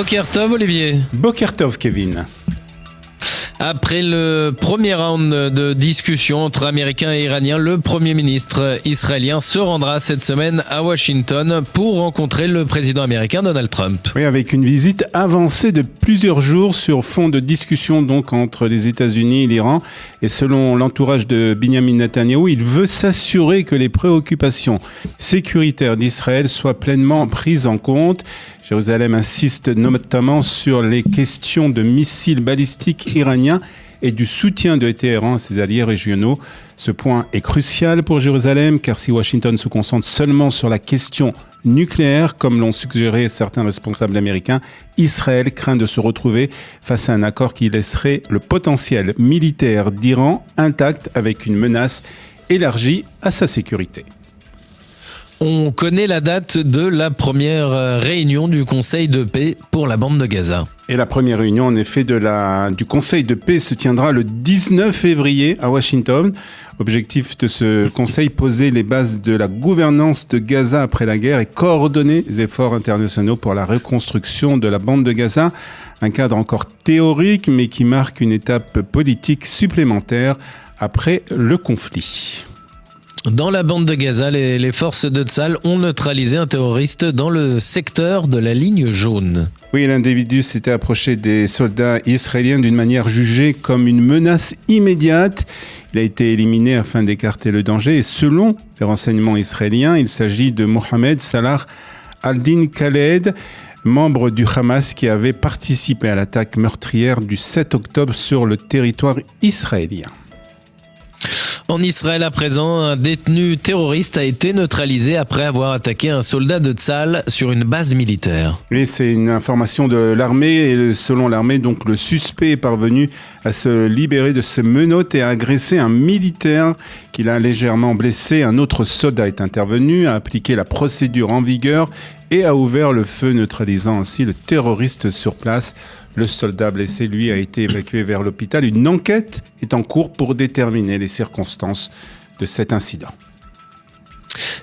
Boker Tov, Olivier. Boker Tov, Kevin. Après le premier round de discussion entre Américains et Iraniens, le Premier ministre israélien se rendra cette semaine à Washington pour rencontrer le président américain Donald Trump. Oui, avec une visite avancée de plusieurs jours sur fond de discussion donc entre les États-Unis et l'Iran. Et selon l'entourage de Binyamin Netanyahou, il veut s'assurer que les préoccupations sécuritaires d'Israël soient pleinement prises en compte. Jérusalem insiste notamment sur les questions de missiles balistiques iraniens et du soutien de Téhéran à ses alliés régionaux. Ce point est crucial pour Jérusalem, car si Washington se concentre seulement sur la question nucléaire, comme l'ont suggéré certains responsables américains, Israël craint de se retrouver face à un accord qui laisserait le potentiel militaire d'Iran intact avec une menace élargie à sa sécurité. On connaît la date de la première réunion du Conseil de paix pour la bande de Gaza. Et la première réunion, en effet, du Conseil de paix se tiendra le 19 février à Washington. Objectif de ce Conseil, poser les bases de la gouvernance de Gaza après la guerre et coordonner les efforts internationaux pour la reconstruction de la bande de Gaza. Un cadre encore théorique, mais qui marque une étape politique supplémentaire après le conflit. Dans la bande de Gaza, les forces de Tsahal ont neutralisé un terroriste dans le secteur de la ligne jaune. Oui, l'individu s'était approché des soldats israéliens d'une manière jugée comme une menace immédiate. Il a été éliminé afin d'écarter le danger et selon les renseignements israéliens, il s'agit de Mohamed Salah al-Din Khaled, membre du Hamas qui avait participé à l'attaque meurtrière du 7 octobre sur le territoire israélien. En Israël à présent, un détenu terroriste a été neutralisé après avoir attaqué un soldat de Tsahal sur une base militaire. Oui, c'est une information de l'armée et selon l'armée, donc le suspect est parvenu à se libérer de ses menottes et à agresser un militaire qu'il a légèrement blessé. Un autre soldat est intervenu, a appliqué la procédure en vigueur et a ouvert le feu, neutralisant ainsi le terroriste sur place. Le soldat blessé, lui, a été évacué vers l'hôpital. Une enquête est en cours pour déterminer les circonstances de cet incident.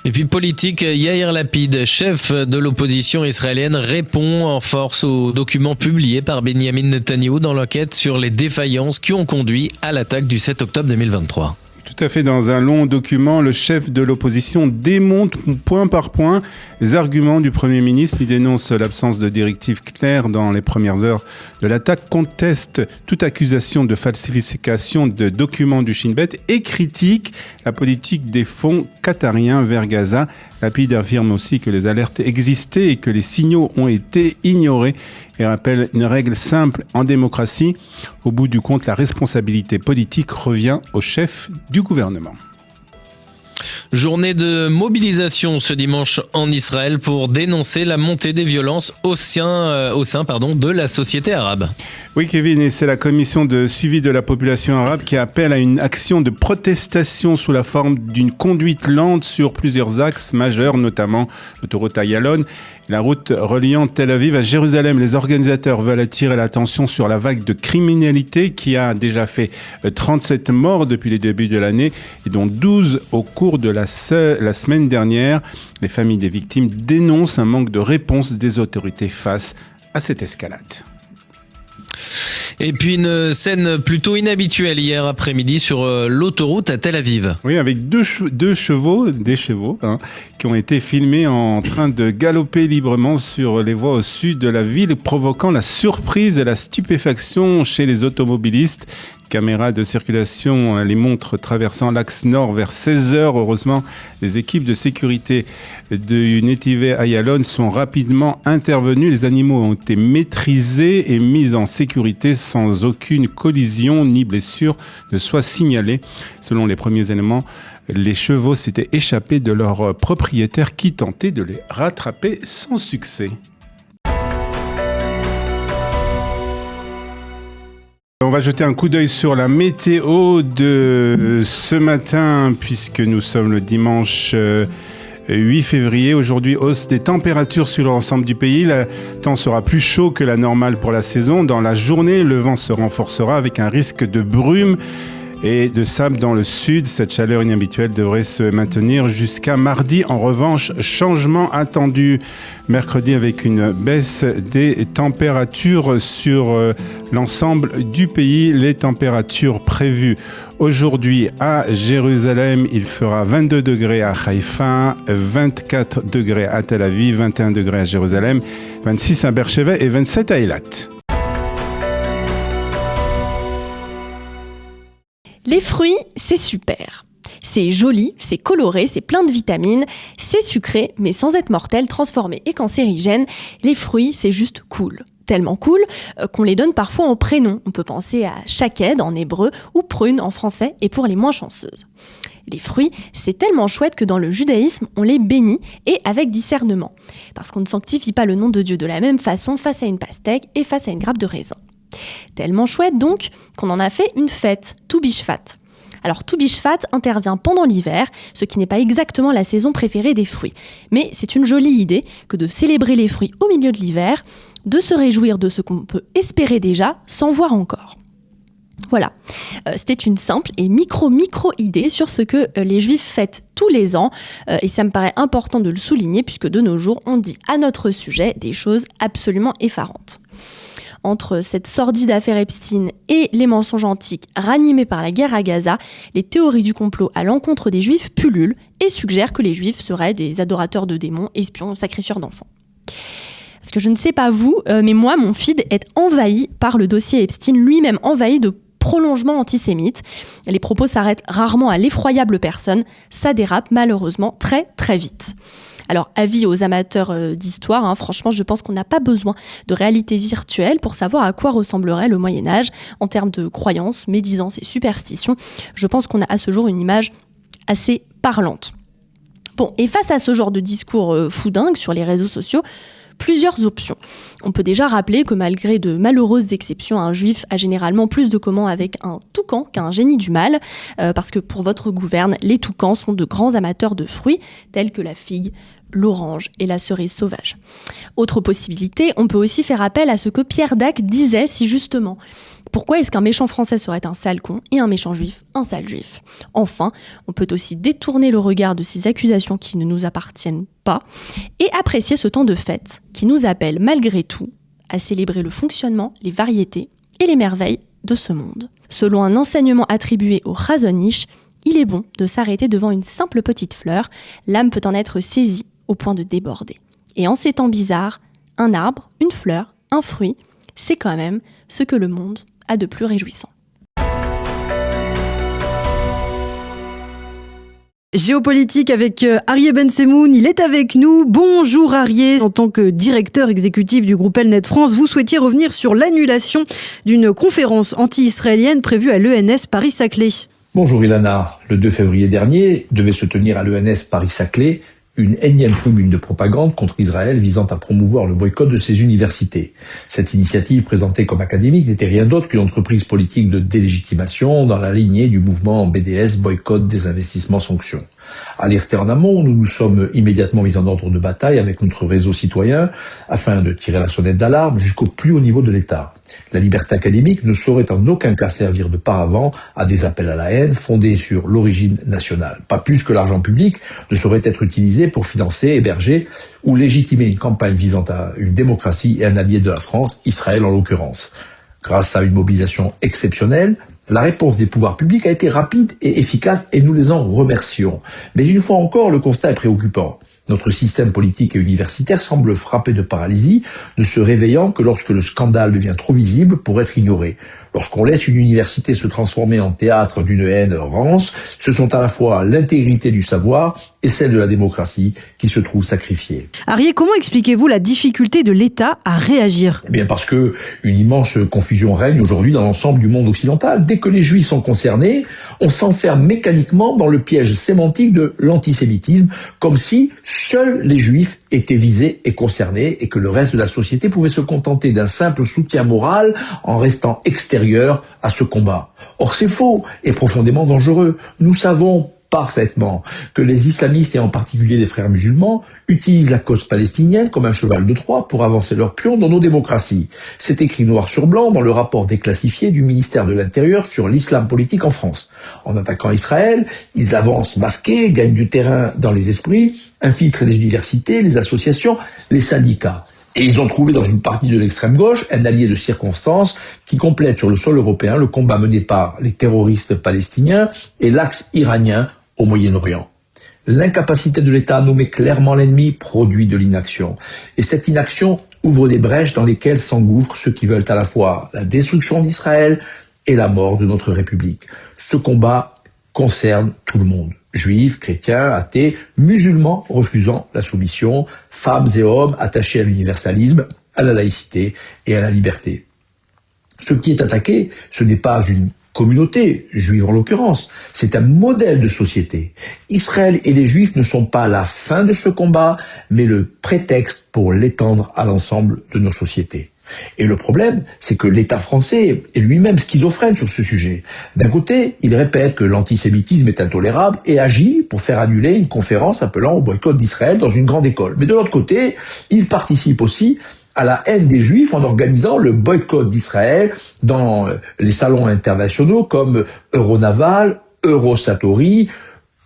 Et puis politique, Yair Lapid, chef de l'opposition israélienne, répond en force aux documents publiés par Binyamin Netanyahou dans l'enquête sur les défaillances qui ont conduit à l'attaque du 7 octobre 2023. Tout à fait, dans un long document, le chef de l'opposition démonte point par point les arguments du Premier ministre. Il dénonce l'absence de directives claires dans les premières heures de l'attaque, conteste toute accusation de falsification de documents du Shin Bet et critique la politique des fonds qatariens vers Gaza. Lapid affirme aussi que les alertes existaient et que les signaux ont été ignorés et rappelle une règle simple en démocratie. Au bout du compte, la responsabilité politique revient au chef du gouvernement. Journée de mobilisation ce dimanche en Israël pour dénoncer la montée des violences au sein de la société arabe. Oui, Kevin, et c'est la commission de suivi de la population arabe qui appelle à une action de protestation sous la forme d'une conduite lente sur plusieurs axes majeurs, notamment l'autoroute Ayalon, la route reliant Tel Aviv à Jérusalem. Les organisateurs veulent attirer l'attention sur la vague de criminalité qui a déjà fait 37 morts depuis le début de l'année et dont 12 au cours de la semaine dernière. Les familles des victimes dénoncent un manque de réponse des autorités face à cette escalade. Et puis une scène plutôt inhabituelle hier après-midi sur l'autoroute à Tel Aviv. Oui, avec des chevaux, qui ont été filmés en train de galoper librement sur les voies au sud de la ville, provoquant la surprise et la stupéfaction chez les automobilistes. Caméras de circulation les montrent traversant l'axe nord vers 16h. Heureusement, les équipes de sécurité du Netivei Ayalon sont rapidement intervenues. Les animaux ont été maîtrisés et mis en sécurité sans aucune collision ni blessure ne soit signalée. Selon les premiers éléments, les chevaux s'étaient échappés de leur propriétaire qui tentait de les rattraper sans succès. On va jeter un coup d'œil sur la météo de ce matin, puisque nous sommes le dimanche 8 février. Aujourd'hui, hausse des températures sur l'ensemble du pays. Le temps sera plus chaud que la normale pour la saison. Dans la journée, le vent se renforcera avec un risque de brume et de sable dans le sud. Cette chaleur inhabituelle devrait se maintenir jusqu'à mardi. En revanche, changement attendu mercredi avec une baisse des températures sur l'ensemble du pays. Les températures prévues aujourd'hui à Jérusalem, il fera 22 degrés à Haïfa, 24 degrés à Tel Aviv, 21 degrés à Jérusalem, 26 à Beersheva et 27 à Eilat. Les fruits, c'est super. C'est joli, c'est coloré, c'est plein de vitamines, c'est sucré, mais sans être mortel, transformé et cancérigène. Les fruits, c'est juste cool. Tellement cool qu'on les donne parfois en prénom. On peut penser à shaked en hébreu ou prune en français et pour les moins chanceuses. Les fruits, c'est tellement chouette que dans le judaïsme, on les bénit et avec discernement. Parce qu'on ne sanctifie pas le nom de Dieu de la même façon face à une pastèque et face à une grappe de raisin. Tellement chouette donc qu'on en a fait une fête, Tou Bishvat. Alors Tou Bishvat intervient pendant l'hiver, ce qui n'est pas exactement la saison préférée des fruits. Mais c'est une jolie idée que de célébrer les fruits au milieu de l'hiver, de se réjouir de ce qu'on peut espérer déjà sans voir encore. Voilà, c'était une simple et micro idée sur ce que les Juifs fêtent tous les ans et ça me paraît important de le souligner puisque de nos jours on dit à notre sujet des choses absolument effarantes. Entre cette sordide affaire Epstein et les mensonges antiques ranimés par la guerre à Gaza, les théories du complot à l'encontre des Juifs pullulent et suggèrent que les Juifs seraient des adorateurs de démons, espions, sacrifieurs d'enfants. Parce que je ne sais pas vous, mais moi, mon feed est envahi par le dossier Epstein, lui-même envahi de prolongements antisémites. Les propos s'arrêtent rarement à l'effroyable personne, ça dérape malheureusement très très vite. Alors, avis aux amateurs d'histoire, franchement, je pense qu'on n'a pas besoin de réalité virtuelle pour savoir à quoi ressemblerait le Moyen-Âge en termes de croyances, médisances et superstitions. Je pense qu'on a à ce jour une image assez parlante. Bon, et face à ce genre de discours foudingue sur les réseaux sociaux, plusieurs options. On peut déjà rappeler que malgré de malheureuses exceptions, un juif a généralement plus de communs avec un toucan qu'un génie du mal, parce que pour votre gouverne, les toucans sont de grands amateurs de fruits, tels que la figue, l'orange et la cerise sauvage. Autre possibilité, on peut aussi faire appel à ce que Pierre Dac disait si justement. Pourquoi est-ce qu'un méchant français serait un sale con et un méchant juif un sale juif ? Enfin, on peut aussi détourner le regard de ces accusations qui ne nous appartiennent pas et apprécier ce temps de fête qui nous appelle malgré tout à célébrer le fonctionnement, les variétés et les merveilles de ce monde. Selon un enseignement attribué au Chazon Ish, il est bon de s'arrêter devant une simple petite fleur, l'âme peut en être saisie au point de déborder. Et en ces temps bizarres, un arbre, une fleur, un fruit, c'est quand même ce que le monde a de plus réjouissant. Géopolitique avec Aryeh Ben-Semoun, il est avec nous. Bonjour Aryeh, en tant que directeur exécutif du groupe Elnet France, vous souhaitiez revenir sur l'annulation d'une conférence anti-israélienne prévue à l'ENS Paris-Saclay. Bonjour Ilana, le 2 février dernier devait se tenir à l'ENS Paris-Saclay une énième tribune de propagande contre Israël visant à promouvoir le boycott de ses universités. Cette initiative, présentée comme académique, n'était rien d'autre qu'une entreprise politique de délégitimation dans la lignée du mouvement BDS, boycott, désinvestissement, sanctions. Alertés en amont, nous nous sommes immédiatement mis en ordre de bataille avec notre réseau citoyen afin de tirer la sonnette d'alarme jusqu'au plus haut niveau de l'État. La liberté académique ne saurait en aucun cas servir de paravent à des appels à la haine fondés sur l'origine nationale. Pas plus que l'argent public ne saurait être utilisé pour financer, héberger ou légitimer une campagne visant à une démocratie et un allié de la France, Israël en l'occurrence. Grâce à une mobilisation exceptionnelle, la réponse des pouvoirs publics a été rapide et efficace et nous les en remercions. Mais une fois encore, le constat est préoccupant. Notre système politique et universitaire semble frappé de paralysie, ne se réveillant que lorsque le scandale devient trop visible pour être ignoré. Lorsqu'on laisse une université se transformer en théâtre d'une haine rance, ce sont à la fois l'intégrité du savoir et celle de la démocratie qui se trouvent sacrifiées. Aryeh, comment expliquez-vous la difficulté de l'État à réagir ? Eh bien parce que une immense confusion règne aujourd'hui dans l'ensemble du monde occidental. Dès que les Juifs sont concernés, on s'enferme mécaniquement dans le piège sémantique de l'antisémitisme, comme si seuls les Juifs étaient visés et concernés et que le reste de la société pouvait se contenter d'un simple soutien moral en restant extérieur à ce combat. Or c'est faux et profondément dangereux. Nous savons parfaitement que les islamistes, et en particulier les frères musulmans, utilisent la cause palestinienne comme un cheval de Troie pour avancer leur pion dans nos démocraties. C'est écrit noir sur blanc dans le rapport déclassifié du ministère de l'Intérieur sur l'islam politique en France. En attaquant Israël, ils avancent masqués, gagnent du terrain dans les esprits, infiltrent les universités, les associations, les syndicats. Et ils ont trouvé dans une partie de l'extrême gauche un allié de circonstance qui complète sur le sol européen le combat mené par les terroristes palestiniens et l'axe iranien au Moyen-Orient. L'incapacité de l'État à nommer clairement l'ennemi produit de l'inaction. Et cette inaction ouvre des brèches dans lesquelles s'engouffrent ceux qui veulent à la fois la destruction d'Israël et la mort de notre République. Ce combat concerne tout le monde. Juifs, chrétiens, athées, musulmans refusant la soumission, femmes et hommes attachés à l'universalisme, à la laïcité et à la liberté. Ce qui est attaqué, ce n'est pas une communauté, juive en l'occurrence, c'est un modèle de société. Israël et les Juifs ne sont pas la fin de ce combat, mais le prétexte pour l'étendre à l'ensemble de nos sociétés. Et le problème, c'est que l'État français est lui-même schizophrène sur ce sujet. D'un côté, il répète que l'antisémitisme est intolérable et agit pour faire annuler une conférence appelant au boycott d'Israël dans une grande école. Mais de l'autre côté, il participe aussi à la haine des Juifs en organisant le boycott d'Israël dans les salons internationaux comme Euronaval, Eurosatori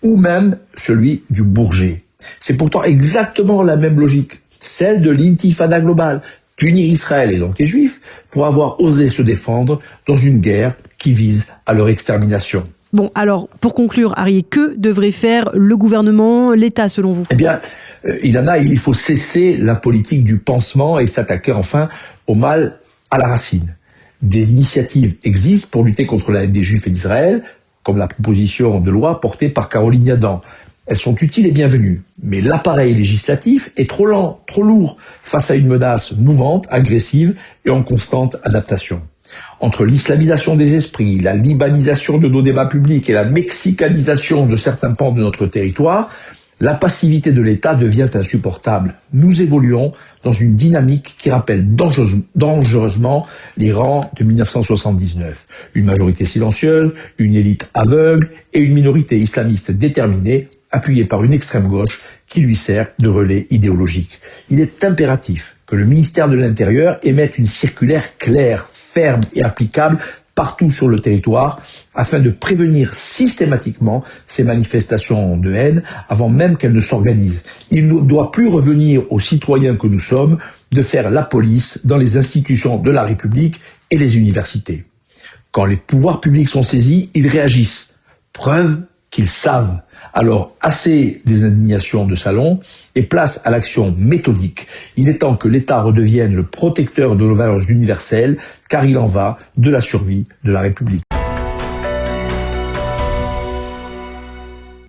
ou même celui du Bourget. C'est pourtant exactement la même logique, celle de l'intifada globale. Punir Israël et donc les Juifs pour avoir osé se défendre dans une guerre qui vise à leur extermination. Bon, alors, pour conclure, Arié, que devrait faire le gouvernement, l'État, selon vous ? Eh bien, il faut cesser la politique du pansement et s'attaquer enfin au mal à la racine. Des initiatives existent pour lutter contre la haine des Juifs et d'Israël, comme la proposition de loi portée par Caroline Yadan. Elles sont utiles et bienvenues, mais l'appareil législatif est trop lent, trop lourd, face à une menace mouvante, agressive et en constante adaptation. Entre l'islamisation des esprits, la libanisation de nos débats publics et la mexicanisation de certains pans de notre territoire, la passivité de l'État devient insupportable. Nous évoluons dans une dynamique qui rappelle dangereusement l'Iran de 1979. Une majorité silencieuse, une élite aveugle et une minorité islamiste déterminée, appuyée par une extrême gauche qui lui sert de relais idéologique. Il est impératif que le ministère de l'Intérieur émette une circulaire claire, ferme et applicable partout sur le territoire afin de prévenir systématiquement ces manifestations de haine avant même qu'elles ne s'organisent. Il ne doit plus revenir aux citoyens que nous sommes de faire la police dans les institutions de la République et les universités. Quand les pouvoirs publics sont saisis, ils réagissent. Preuve qu'ils savent. Alors, assez des indignations de salon et place à l'action méthodique. Il est temps que l'État redevienne le protecteur de nos valeurs universelles, car il en va de la survie de la République.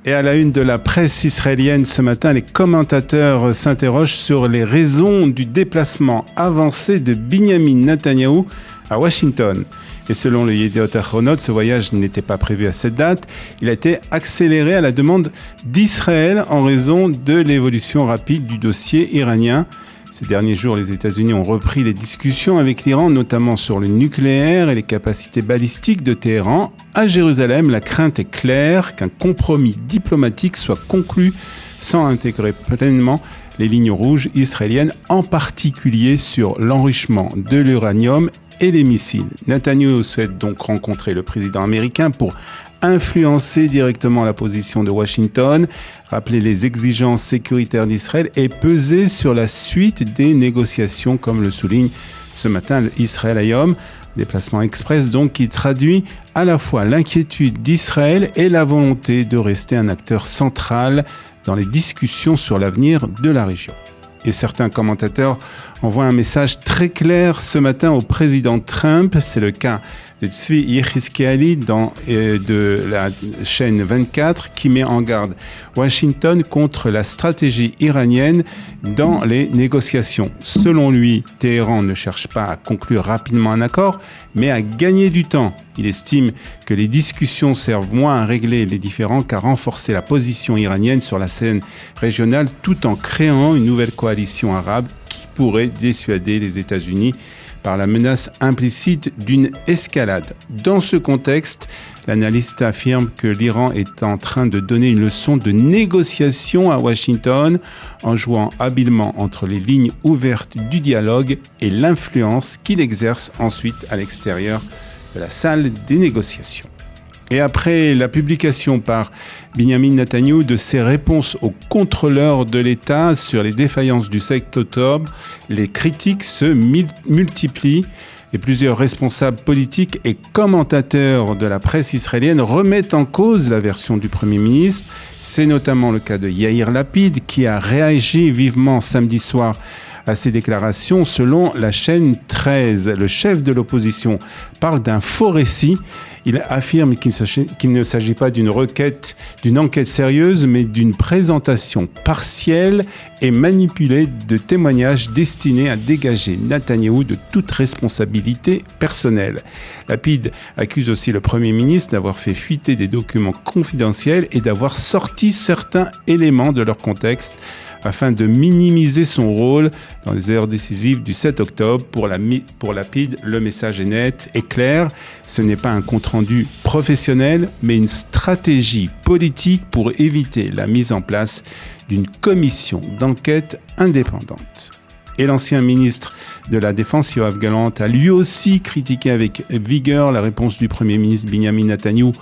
Et à la une de la presse israélienne ce matin, les commentateurs s'interrogent sur les raisons du déplacement avancé de Binyamin Netanyahou à Washington. Et selon le Yediot Ahronot, ce voyage n'était pas prévu à cette date. Il a été accéléré à la demande d'Israël en raison de l'évolution rapide du dossier iranien. Ces derniers jours, les États-Unis ont repris les discussions avec l'Iran, notamment sur le nucléaire et les capacités balistiques de Téhéran. À Jérusalem, la crainte est claire qu'un compromis diplomatique soit conclu sans intégrer pleinement les lignes rouges israéliennes, en particulier sur l'enrichissement de l'uranium et les missiles. Netanyahou souhaite donc rencontrer le président américain pour influencer directement la position de Washington, rappeler les exigences sécuritaires d'Israël et peser sur la suite des négociations, comme le souligne ce matin Israël Hayom. Déplacement express donc qui traduit à la fois l'inquiétude d'Israël et la volonté de rester un acteur central dans les discussions sur l'avenir de la région. Et certains commentateurs envoient un message très clair ce matin au président Trump. C'est le cas de Tzvi Yechizkiali de la chaîne 24 qui met en garde Washington contre la stratégie iranienne dans les négociations. Selon lui, Téhéran ne cherche pas à conclure rapidement un accord, mais à gagner du temps. Il estime que les discussions servent moins à régler les différends qu'à renforcer la position iranienne sur la scène régionale tout en créant une nouvelle coalition arabe qui pourrait dissuader les États-Unis par la menace implicite d'une escalade. Dans ce contexte, l'analyste affirme que l'Iran est en train de donner une leçon de négociation à Washington en jouant habilement entre les lignes ouvertes du dialogue et l'influence qu'il exerce ensuite à l'extérieur de la salle des négociations. Et après la publication par Benjamin Netanyahou de ses réponses aux contrôleurs de l'État sur les défaillances du 7 octobre, les critiques se multiplient et plusieurs responsables politiques et commentateurs de la presse israélienne remettent en cause la version du Premier ministre. C'est notamment le cas de Yair Lapid qui a réagi vivement samedi soir à ces déclarations. Selon la chaîne 13, le chef de l'opposition parle d'un faux récit. Il affirme qu'il ne s'agit pas d'une enquête sérieuse, mais d'une présentation partielle et manipulée de témoignages destinés à dégager Netanyahou de toute responsabilité personnelle. Lapid accuse aussi le Premier ministre d'avoir fait fuiter des documents confidentiels et d'avoir sorti certains éléments de leur contexte afin de minimiser son rôle dans les heures décisives du 7 octobre. Pour Lapid, le message est net et clair. Ce n'est pas un compte-rendu professionnel, mais une stratégie politique pour éviter la mise en place d'une commission d'enquête indépendante. Et l'ancien ministre de la Défense, Yoav Gallant, a lui aussi critiqué avec vigueur la réponse du Premier ministre Benjamin Netanyahou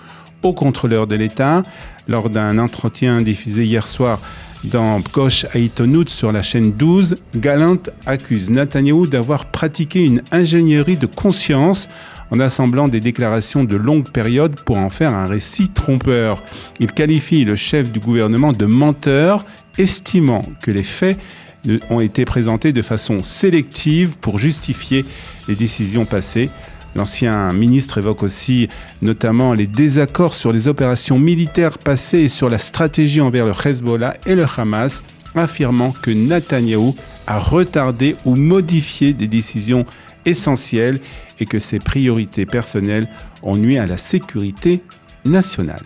au contrôleur de l'État. Lors d'un entretien diffusé hier soir dans Pgosh Haïtonout sur la chaîne 12, Gallant accuse Netanyahou d'avoir pratiqué une ingénierie de conscience en assemblant des déclarations de longue période pour en faire un récit trompeur. Il qualifie le chef du gouvernement de menteur, estimant que les faits ont été présentés de façon sélective pour justifier les décisions passées. L'ancien ministre évoque aussi notamment les désaccords sur les opérations militaires passées et sur la stratégie envers le Hezbollah et le Hamas, affirmant que Netanyahou a retardé ou modifié des décisions essentielles et que ses priorités personnelles ont nui à la sécurité nationale.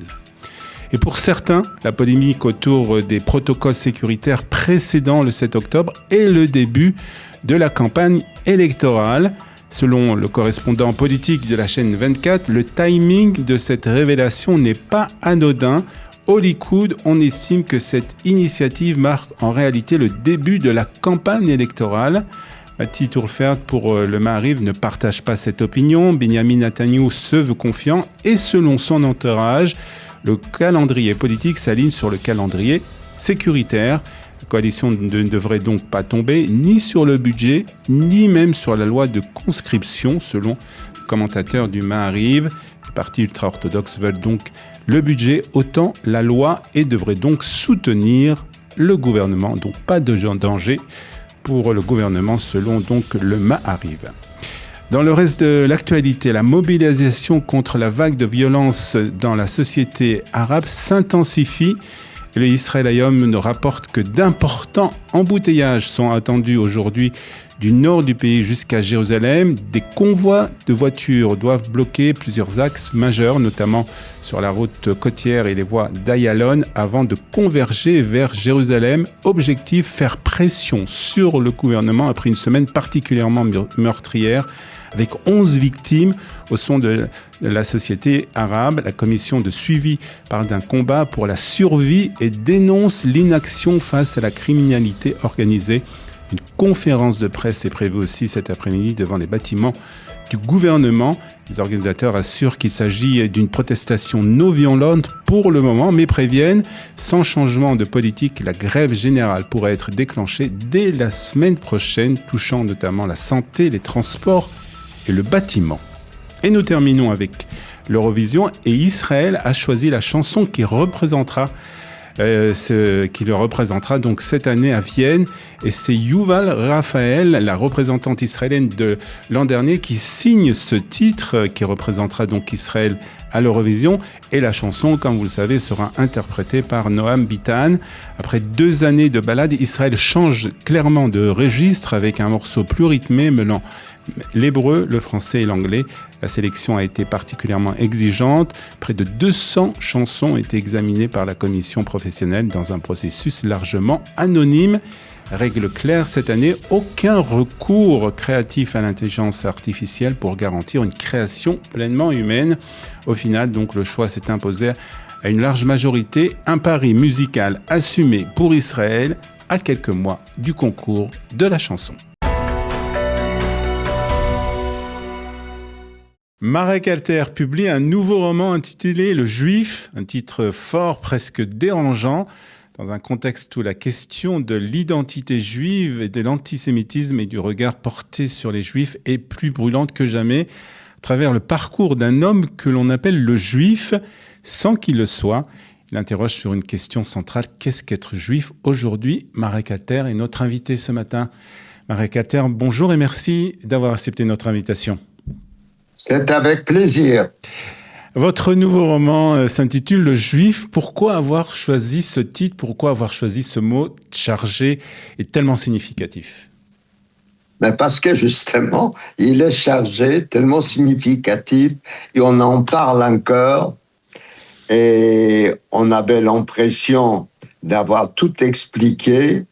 Et pour certains, la polémique autour des protocoles sécuritaires précédant le 7 octobre est le début de la campagne électorale. Selon le correspondant politique de la chaîne 24, le timing de cette révélation n'est pas anodin. Au Likoud, on estime que cette initiative marque en réalité le début de la campagne électorale. Mati Tourfert pour le Maariv ne partage pas cette opinion. Benjamin Netanyahou se veut confiant et selon son entourage, le calendrier politique s'aligne sur le calendrier sécuritaire. La coalition ne devrait donc pas tomber ni sur le budget, ni même sur la loi de conscription, selon le commentateur du Maariv. Les partis ultra-orthodoxes veulent donc le budget, autant la loi, et devraient donc soutenir le gouvernement. Donc pas de danger pour le gouvernement, selon donc le Maariv. Dans le reste de l'actualité, la mobilisation contre la vague de violence dans la société arabe s'intensifie. Le Israël Hayom nous rapporte que d'importants embouteillages sont attendus aujourd'hui du nord du pays jusqu'à Jérusalem. Des convois de voitures doivent bloquer plusieurs axes majeurs, notamment sur la route côtière et les voies d'Ayalon, avant de converger vers Jérusalem. Objectif, faire pression sur le gouvernement après une semaine particulièrement meurtrière, avec 11 victimes au sein de la société arabe. La commission de suivi parle d'un combat pour la survie et dénonce l'inaction face à la criminalité organisée. Une conférence de presse est prévue aussi cet après-midi devant les bâtiments du gouvernement. Les organisateurs assurent qu'il s'agit d'une protestation non violente pour le moment, mais préviennent, sans changement de politique, la grève générale pourrait être déclenchée dès la semaine prochaine, touchant notamment la santé, les transports et le bâtiment. Et nous terminons avec l'Eurovision, et Israël a choisi la chanson qui le représentera donc cette année à Vienne, et c'est Yuval Raphael, la représentante israélienne de l'an dernier, qui signe ce titre qui représentera donc Israël à l'Eurovision, et la chanson, comme vous le savez, sera interprétée par Noam Bitan. Après 2 années de ballade, Israël change clairement de registre avec un morceau plus rythmé mêlant l'hébreu, le français et l'anglais. La sélection a été particulièrement exigeante. Près de 200 chansons ont été examinées par la commission professionnelle dans un processus largement anonyme. Règle claire cette année, aucun recours créatif à l'intelligence artificielle pour garantir une création pleinement humaine. Au final, donc, le choix s'est imposé à une large majorité, un pari musical assumé pour Israël à quelques mois du concours de la chanson. Marek Alter publie un nouveau roman intitulé Le Juif, un titre fort, presque dérangeant, dans un contexte où la question de l'identité juive et de l'antisémitisme et du regard porté sur les Juifs est plus brûlante que jamais, à travers le parcours d'un homme que l'on appelle le Juif, sans qu'il le soit. Il interroge sur une question centrale, qu'est-ce qu'être juif aujourd'hui? Marek Alter est notre invité ce matin. Marek Alter, bonjour et merci d'avoir accepté notre invitation. C'est avec plaisir. Votre nouveau roman s'intitule Le Juif. Pourquoi avoir choisi ce titre? Pourquoi avoir choisi ce mot chargé et tellement significatif? Mais parce que justement, il est chargé, tellement significatif, et on en parle encore. Et on avait l'impression d'avoir tout expliqué,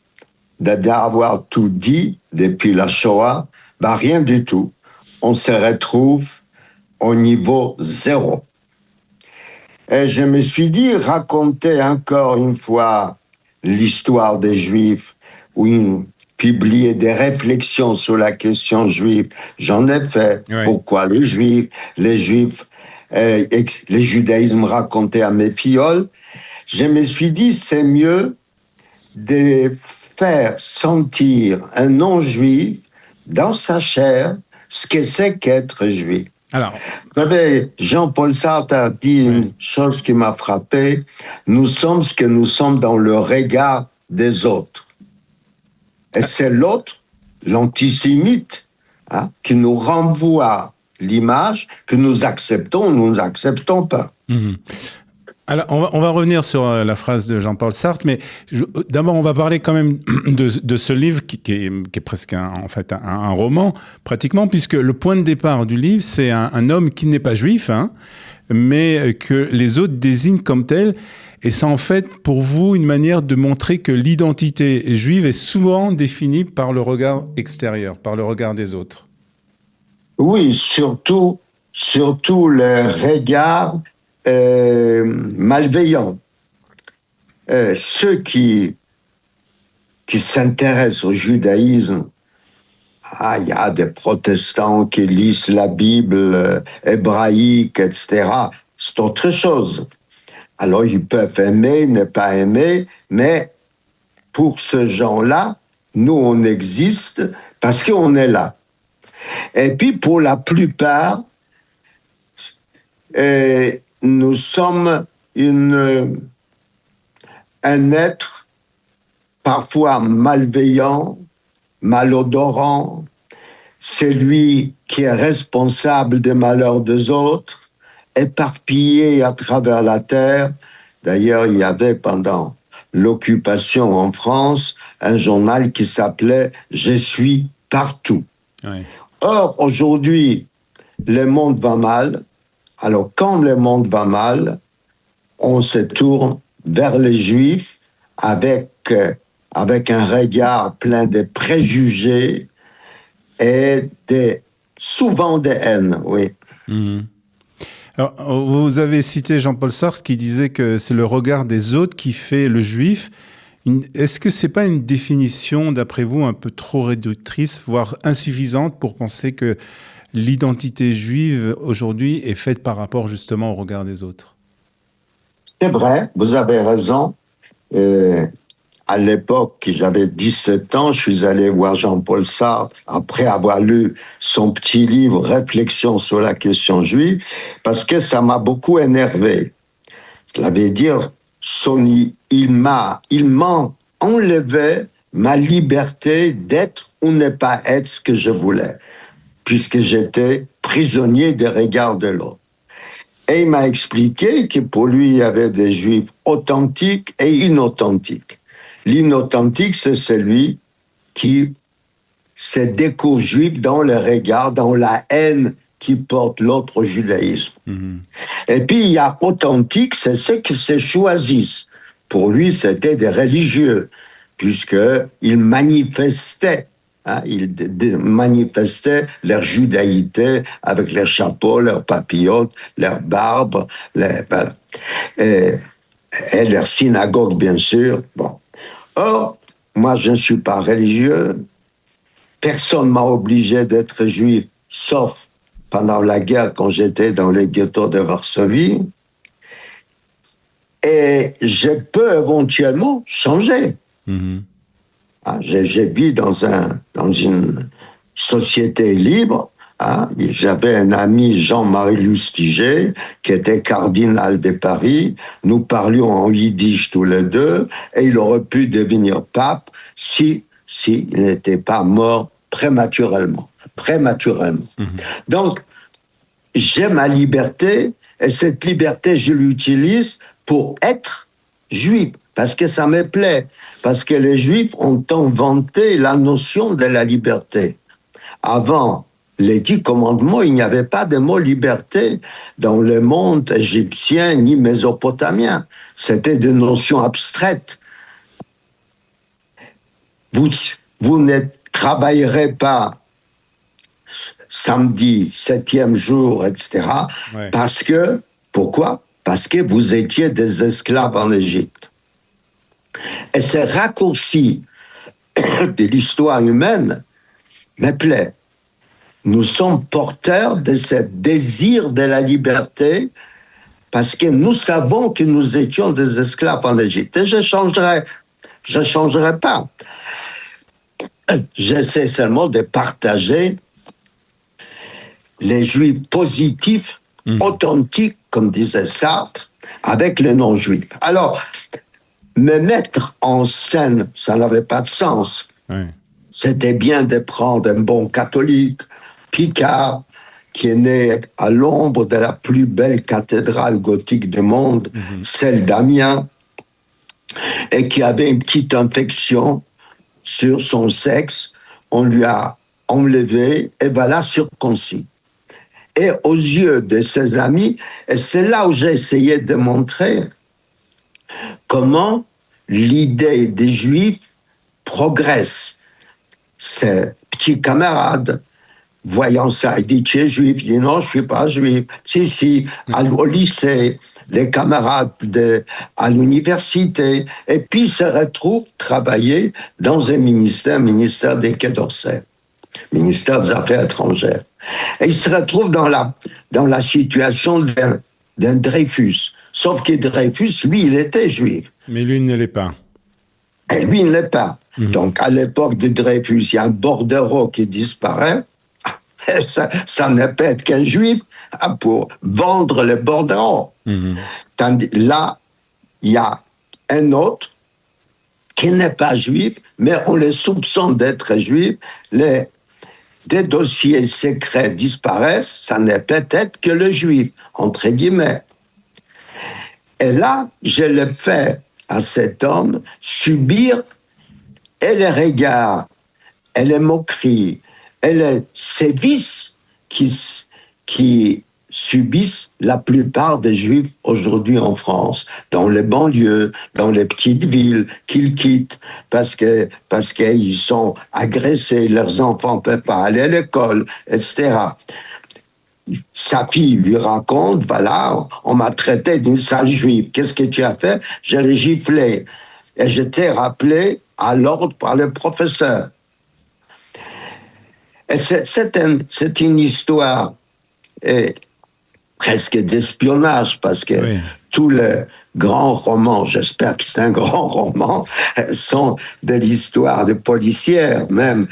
d'avoir tout dit depuis la Shoah. Ben, rien du tout. On se retrouve au niveau zéro. Et je me suis dit, raconter encore une fois l'histoire des Juifs, ou publier des réflexions sur la question juive. J'en ai fait. Oui. Pourquoi les Juifs, les judaïsmes racontés à mes filleuls. Je me suis dit, c'est mieux de faire sentir un non-juif dans sa chair ce que c'est qu'être juif. Alors, Jean-Paul Sartre a dit une chose qui m'a frappé. Nous sommes ce que nous sommes dans le regard des autres. Et c'est l'autre, l'antisémite, qui nous renvoie l'image que nous acceptons ou nous n'acceptons pas. Mmh. Alors, on va revenir sur la phrase de Jean-Paul Sartre, mais d'abord, on va parler quand même de ce livre qui est presque un roman, pratiquement, puisque le point de départ du livre, c'est un homme qui n'est pas juif, mais que les autres désignent comme tel. Et c'est en fait, pour vous, une manière de montrer que l'identité juive est souvent définie par le regard extérieur, par le regard des autres. Oui, surtout le regard malveillant. Ceux qui s'intéressent au judaïsme, il y a des protestants qui lisent la Bible hébraïque, etc. C'est autre chose. Alors, ils peuvent aimer, ne pas aimer, mais pour ce gens-là, nous, on existe parce qu'on est là. Et puis, pour la plupart, nous sommes un être parfois malveillant, malodorant, c'est lui qui est responsable des malheurs des autres, éparpillé à travers la terre. D'ailleurs, il y avait pendant l'occupation en France un journal qui s'appelait « Je suis partout ». Oui. Or, aujourd'hui, le monde va mal. Alors, quand le monde va mal, on se tourne vers les Juifs avec un regard plein de préjugés et souvent de haine, oui. Mmh. Alors, vous avez cité Jean-Paul Sartre qui disait que c'est le regard des autres qui fait le juif. Est-ce que c'est pas une définition, d'après vous, un peu trop réductrice, voire insuffisante pour penser que l'identité juive aujourd'hui est faite par rapport justement au regard des autres? C'est vrai, vous avez raison. À l'époque, j'avais 17 ans, je suis allé voir Jean-Paul Sartre après avoir lu son petit livre « Réflexions sur la question juive » parce que ça m'a beaucoup énervé. Cela veut dire, il m'a enlevé ma liberté d'être ou ne pas être ce que je voulais, puisque j'étais prisonnier des regards de l'autre. Et il m'a expliqué que pour lui, il y avait des juifs authentiques et inauthentiques. L'inauthentique, c'est celui qui se découvre juif dans le regard, dans la haine qui porte l'autre au judaïsme. Mmh. Et puis, il y a authentique, c'est ceux qui se choisissent. Pour lui, c'était des religieux, puisqu'ils manifestaient. Ils manifestaient leur judaïté avec leurs chapeaux, leurs papillotes, leurs barbes, voilà. Et leur synagogue, bien sûr. Bon. Or, moi, je ne suis pas religieux. Personne ne m'a obligé d'être juif, sauf pendant la guerre, quand j'étais dans les ghettos de Varsovie. Et je peux éventuellement changer. J'ai vécu dans une société libre. J'avais un ami, Jean-Marie Lustiger, qui était cardinal de Paris. Nous parlions en yiddish tous les deux, et il aurait pu devenir pape s'il n'était pas mort prématurément. Donc, j'ai ma liberté, et cette liberté, je l'utilise pour être juif, parce que ça me plaît, parce que les Juifs ont inventé la notion de la liberté. Avant les 10 commandements, il n'y avait pas de mot liberté dans le monde égyptien ni mésopotamien. C'était des notions abstraites. Vous ne travaillerez pas samedi, 7e jour, etc. Ouais. Pourquoi? Parce que vous étiez des esclaves en Égypte. Et ce raccourci de l'histoire humaine me plaît. Nous sommes porteurs de ce désir de la liberté parce que nous savons que nous étions des esclaves en Égypte. Et je changerai pas. J'essaie seulement de partager les juifs positifs, authentiques, comme disait Sartre, avec les non-juifs. Alors, me mettre en scène, ça n'avait pas de sens. Ouais. C'était bien de prendre un bon catholique, Picard, qui est né à l'ombre de la plus belle cathédrale gothique du monde, celle d'Amiens, et qui avait une petite infection sur son sexe. On lui a enlevé et voilà circoncis. Et aux yeux de ses amis, et c'est là où j'ai essayé de montrer comment l'idée des Juifs progresse. Ses petits camarades, voyant ça, il dit « Tu es juif ?» Il dit « Non, je ne suis pas juif. » Si, au lycée, les camarades à l'université, et puis il se retrouve travailler dans un ministère des Quai d'Orsay, ministère des Affaires étrangères. Et il se retrouve dans la situation d'un Dreyfus. Sauf que Dreyfus, lui, il était juif. Mais lui ne l'est pas. Et lui, il ne l'est pas. Donc, à l'époque de Dreyfus, il y a un bordereau qui disparaît. Ça ne peut être qu'un juif pour vendre le bordereau. Tandis là, il y a un autre qui n'est pas juif, mais on le soupçonne d'être juif. Des dossiers secrets disparaissent, ça n'est peut-être que le juif, entre guillemets. Et là, je le fais à cet homme subir et les regards, et les moqueries, et les sévices qui subissent la plupart des Juifs aujourd'hui en France, dans les banlieues, dans les petites villes qu'ils quittent parce qu'ils sont agressés, leurs enfants ne peuvent pas aller à l'école, etc. Sa fille lui raconte, voilà, on m'a traité d'une sale juive. Qu'est-ce que tu as fait? Je l'ai giflé. Et j'étais rappelé à l'ordre par le professeur. Et c'est une histoire presque d'espionnage, parce que tous les grands romans, j'espère que c'est un grand roman, sont de l'histoire de policières, même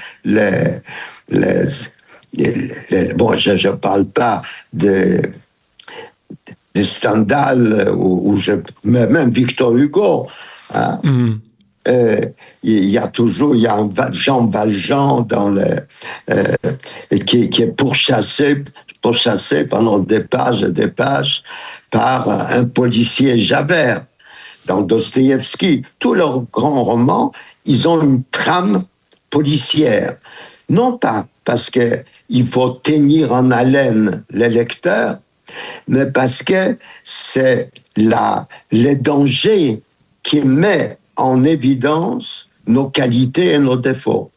bon, je ne parle pas de Stendhal, mais même Victor Hugo. Hein. Il y a un Jean Valjean qui est pourchassé pendant des pages et des pages par un policier Javert. Dans Dostoïevski, tous leurs grands romans, ils ont une trame policière. Non pas parce qu'il faut tenir en haleine les lecteurs, mais parce que c'est les dangers qui met en évidence nos qualités et nos défauts.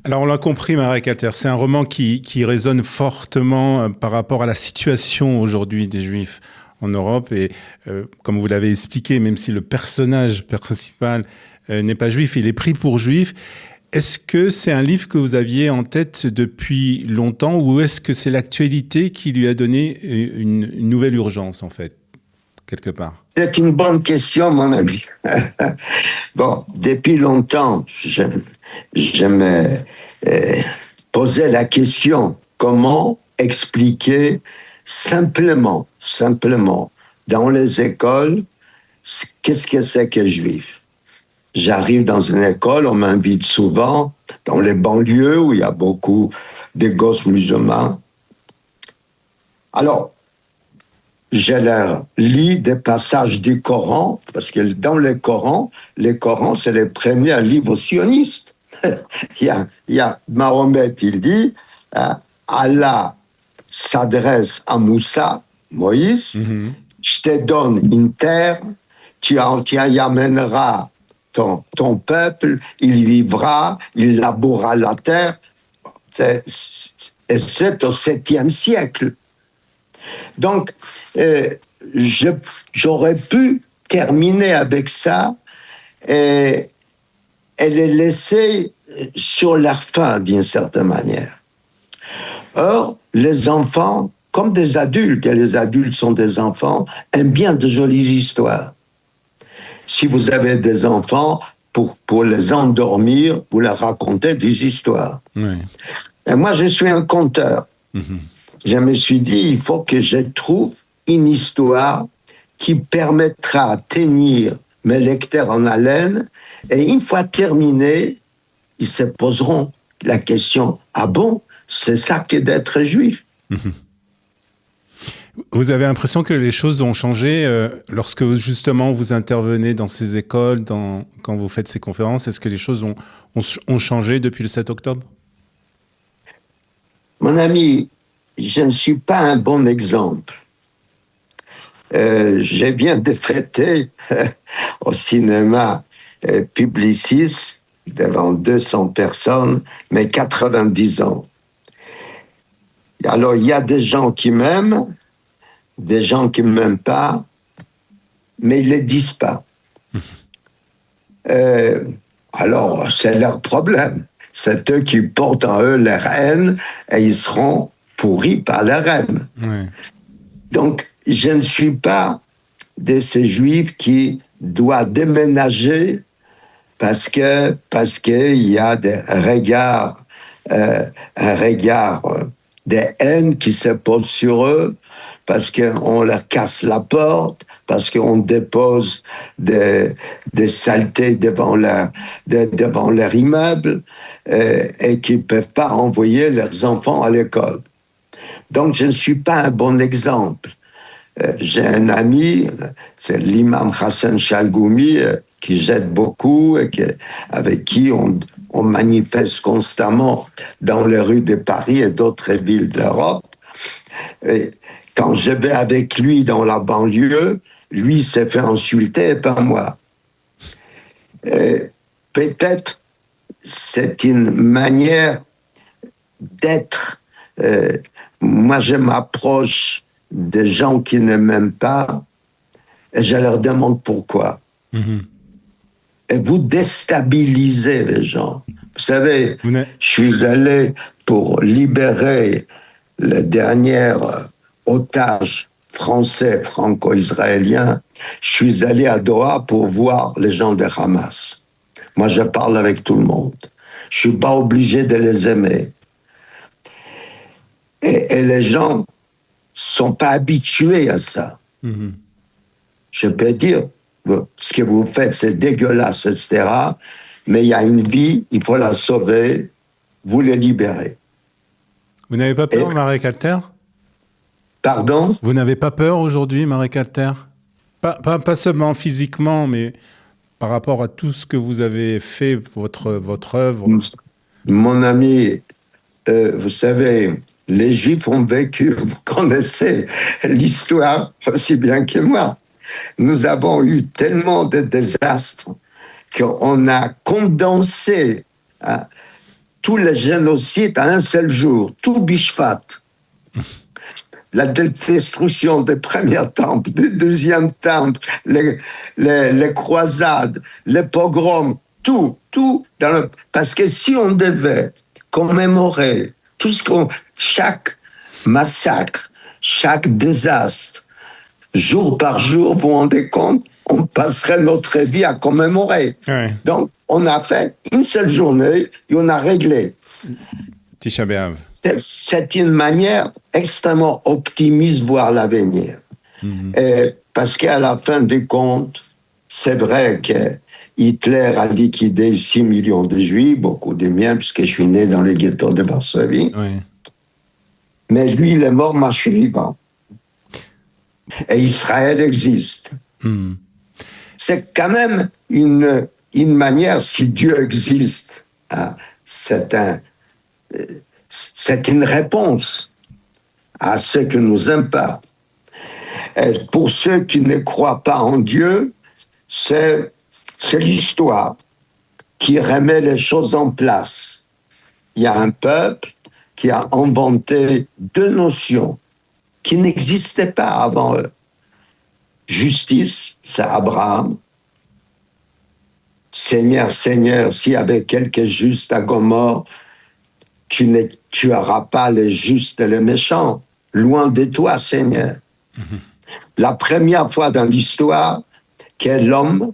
Alors on l'a compris, Marek Alter, c'est un roman qui résonne fortement par rapport à la situation aujourd'hui des Juifs en Europe. Et comme vous l'avez expliqué, même si le personnage principal n'est pas juif, il est pris pour juif. Est-ce que c'est un livre que vous aviez en tête depuis longtemps ou est-ce que c'est l'actualité qui lui a donné une nouvelle urgence, en fait, quelque part? C'est une bonne question, mon ami. Bon, depuis longtemps, je me posais la question, comment expliquer simplement, dans les écoles, qu'est-ce que c'est que juif? J'arrive dans une école, on m'invite souvent dans les banlieues où il y a beaucoup de gosses musulmans. Alors, je leur lis des passages du Coran, parce que dans le Coran, c'est les premiers livres sionistes. il y a Mahomet, il dit, Allah s'adresse à Moussa, Moïse, je te donne une terre, tu y amèneras ton peuple, il vivra, il labourera la terre. Et c'est au 7e siècle. Donc, j'aurais pu terminer avec ça et les laisser sur leur faim, d'une certaine manière. Or, les enfants, comme des adultes, et les adultes sont des enfants, aiment bien de jolies histoires. Si vous avez des enfants, pour les endormir, vous leur racontez des histoires. Oui. Et moi, je suis un conteur. Je me suis dit, il faut que je trouve une histoire qui permettra de tenir mes lecteurs en haleine. Et une fois terminé, ils se poseront la question, ah bon, c'est ça que d'être juif? Vous avez l'impression que les choses ont changé lorsque justement vous intervenez dans ces écoles, quand vous faites ces conférences. Est-ce que les choses ont changé depuis le 7 octobre? Mon ami, je ne suis pas un bon exemple. Je viens de fêter au cinéma Publicis, devant 200 personnes, mes 90 ans. Alors, il y a des gens qui m'aiment, des gens qui ne m'aiment pas, mais ils ne les disent pas. Alors, c'est leur problème. C'est eux qui portent en eux leur haine et ils seront pourris par leur haine. Oui. Donc, je ne suis pas de ces juifs qui doivent déménager parce qu'il y a des regards, un regard de haine qui se pose sur eux, parce qu'on leur casse la porte, parce qu'on dépose des saletés devant leur immeuble et qu'ils ne peuvent pas envoyer leurs enfants à l'école. Donc, je ne suis pas un bon exemple. J'ai un ami, c'est l'imam Hassan Chalgoumi, qui j'aide beaucoup et avec qui on manifeste constamment dans les rues de Paris et d'autres villes d'Europe. Et quand je vais avec lui dans la banlieue, lui s'est fait insulter et pas moi. Et peut-être c'est une manière d'être. Moi, je m'approche des gens qui ne m'aiment pas et je leur demande pourquoi. Et vous déstabilisez les gens. Vous savez, je suis allé pour libérer le dernier otage français franco-israélien. Je suis allé à Doha pour voir les gens de Hamas. Moi, je parle avec tout le monde. Je ne suis pas obligé de les aimer. Et les gens ne sont pas habitués à ça. Je peux dire, ce que vous faites, c'est dégueulasse, etc. Mais il y a une vie, il faut la sauver, vous les libérez. Vous n'avez pas peur, Marek Alter? Pardon? Vous n'avez pas peur aujourd'hui, Marek Alter? Pas seulement physiquement, mais par rapport à tout ce que vous avez fait, votre œuvre. Mon ami, vous savez, les Juifs ont vécu, vous connaissez l'histoire aussi bien que moi. Nous avons eu tellement de désastres qu'on a condensé tous les génocides à un seul jour, tout Bishvat. La destruction des premiers temples, des deuxièmes temples, les croisades, les pogroms, tout parce que si on devait commémorer chaque massacre, chaque désastre, jour par jour, vous vous rendez compte, on passerait notre vie à commémorer. Ouais. Donc, on a fait une seule journée et on a réglé. Tisha B'Av. C'est une manière extrêmement optimiste de voir l'avenir. Parce qu'à la fin des comptes, c'est vrai que Hitler a liquidé 6 millions de Juifs, beaucoup des miens, puisque je suis né dans les ghettos de Varsovie. Oui. Mais lui, il est mort, moi je suis vivant. Et Israël existe. C'est quand même une manière, si Dieu existe, c'est une réponse à ce que nous imparte. Et pour ceux qui ne croient pas en Dieu, c'est l'histoire qui remet les choses en place. Il y a un peuple qui a inventé 2 notions qui n'existaient pas avant eux. Justice, c'est Abraham. Seigneur, Seigneur, s'il y avait quelques justes à Gomorrhe, tu ne tueras pas les justes et les méchants. Loin de toi, Seigneur. La première fois dans l'histoire que l'homme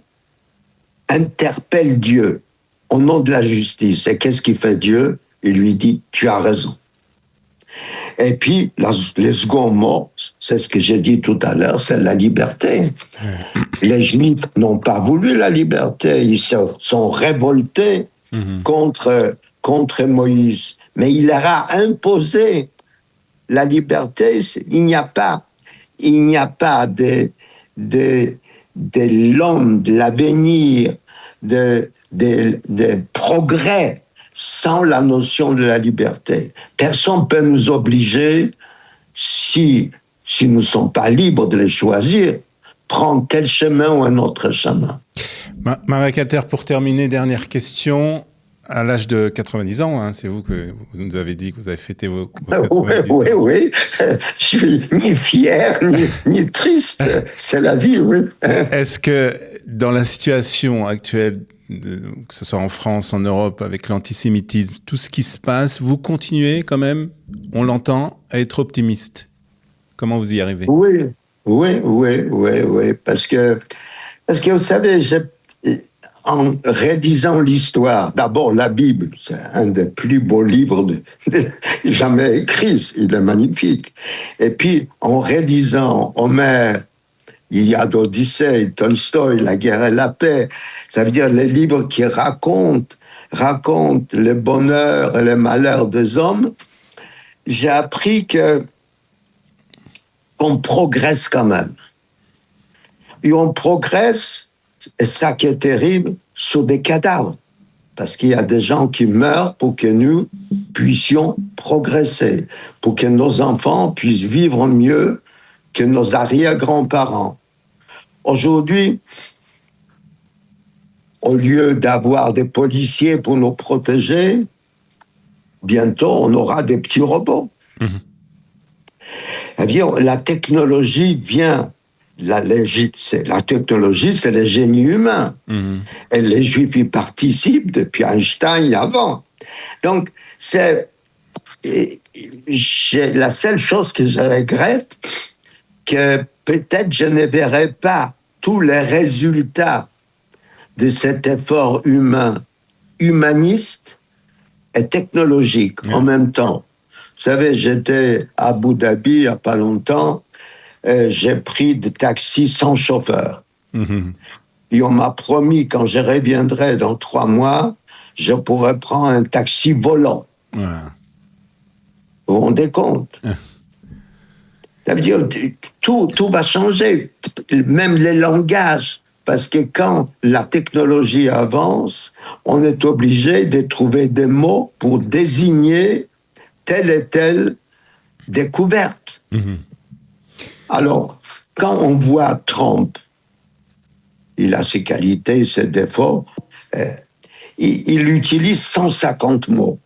interpelle Dieu au nom de la justice. Et qu'est-ce qu'il fait Dieu? Il lui dit, tu as raison. Et puis, le second mot, c'est ce que j'ai dit tout à l'heure, c'est la liberté. Les Juifs n'ont pas voulu la liberté, ils se sont révoltés contre Moïse. Mais il leur a imposé la liberté. Il n'y a pas de l'homme, de l'avenir, de progrès sans la notion de la liberté. Personne ne peut nous obliger, si nous ne sommes pas libres de les choisir, prendre tel chemin ou un autre chemin. Marek Alter, pour terminer, dernière question. À l'âge de 90 ans, c'est vous que vous nous avez dit que vous avez fêté vos 90 ans. Oui. Je suis ni fier, ni triste. C'est la vie, oui. Est-ce que dans la situation actuelle, que ce soit en France, en Europe, avec l'antisémitisme, tout ce qui se passe, vous continuez quand même, on l'entend, à être optimiste? Comment vous y arrivez? Oui. Parce que vous savez, en rédisant l'histoire, d'abord la Bible, c'est un des plus beaux livres jamais écrits, il est magnifique. Et puis, en rédisant Homère, Iliade, Odyssée, Tolstoï, La guerre et la paix, ça veut dire les livres qui racontent les bonheurs et les malheurs des hommes, j'ai appris qu'on progresse quand même. Et on progresse, et ça qui est terrible, sur des cadavres. Parce qu'il y a des gens qui meurent pour que nous puissions progresser, pour que nos enfants puissent vivre mieux que nos arrière-grands-parents. Aujourd'hui, au lieu d'avoir des policiers pour nous protéger, bientôt on aura des petits robots. C'est-à-dire, la technologie vient. La technologie, c'est le génie humain. Et les Juifs y participent depuis Einstein et avant. Donc, la seule chose que je regrette, que peut-être je ne verrai pas tous les résultats de cet effort humaniste et technologique en même temps. Vous savez, j'étais à Abu Dhabi il n'y a pas longtemps, j'ai pris des taxis sans chauffeur. Et on m'a promis, quand je reviendrai dans 3 mois, je pourrais prendre un taxi volant. Vous vous rendez compte? Ça veut dire tout va changer, même les langages. Parce que quand la technologie avance, on est obligé de trouver des mots pour désigner telle et telle découverte. Alors, quand on voit Trump il a ses qualités, ses défauts. Il utilise 150 mots.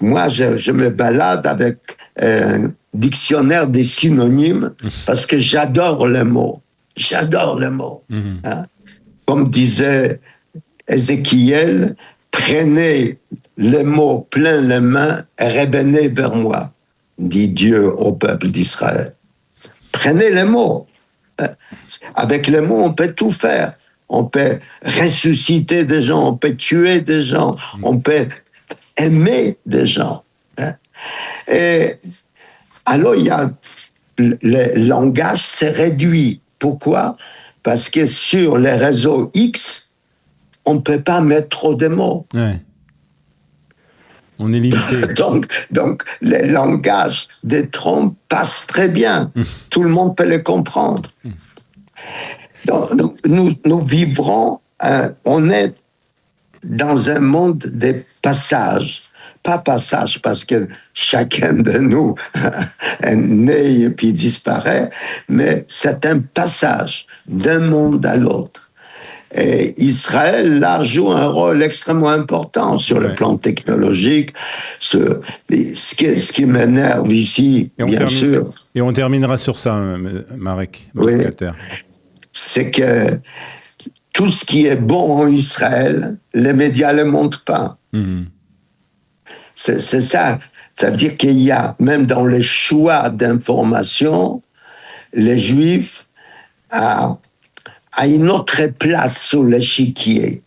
Moi, je me balade avec un dictionnaire des synonymes parce que j'adore les mots. J'adore les mots. Hein? Comme disait Ézéchiel, prenez les mots plein les mains et revenez vers moi, dit Dieu au peuple d'Israël. Prenez les mots. Avec les mots, on peut tout faire. On peut ressusciter des gens, on peut tuer des gens, on peut aimer des gens. Et alors, le langage s'est réduit. Pourquoi? Parce que sur les réseaux X, on ne peut pas mettre trop de mots. Ouais. On est limité. donc, le langage des trompes passe très bien. Tout le monde peut le comprendre. Donc, nous vivrons, on est dans un monde des passages. Pas passage parce que chacun de nous est né et puis disparaît, mais c'est un passage d'un monde à l'autre. Et Israël, là, joue un rôle extrêmement important sur le plan technologique. Ce qui m'énerve ici, bien sûr. Et on terminera sur ça, Marek Alter. C'est que tout ce qui est bon en Israël, les médias ne le montrent pas. C'est ça. Ça veut dire qu'il y a, même dans les choix d'information, les Juifs à une autre place sur l'échiquier.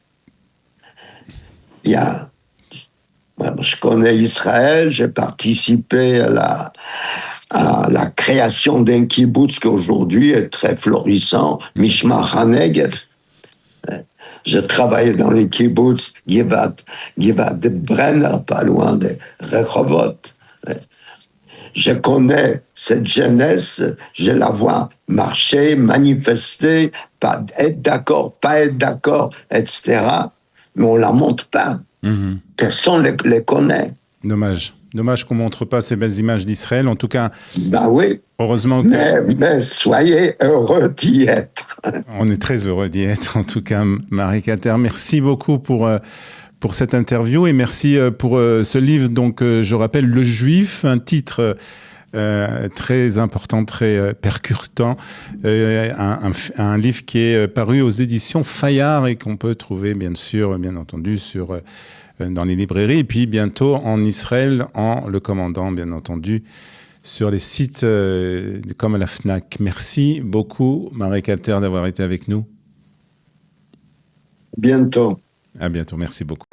Moi, je connais Israël, j'ai participé à la création d'un kibbutz qui aujourd'hui est très florissant, Mishmar HaNegev. Je travaillais dans les kibbutz Givat de Brenner, pas loin de Rehovot. Je connais cette jeunesse, je la vois marcher, manifester, pas être d'accord, etc. Mais on ne la montre pas. Personne ne les connaît. Dommage qu'on ne montre pas ces belles images d'Israël. En tout cas, oui. Heureusement mais soyez heureux d'y être. On est très heureux d'y être, en tout cas, Marek Alter. Merci beaucoup pour cette interview et merci pour ce livre. Donc, je rappelle, Le Juif, un titre très important, très percutant. Un livre qui est paru aux éditions Fayard et qu'on peut trouver, bien entendu, dans les librairies. Et puis, bientôt, en Israël, en le commandant, bien entendu, sur les sites comme la FNAC. Merci beaucoup, Marek Alter, d'avoir été avec nous. Bientôt. À bientôt, merci beaucoup.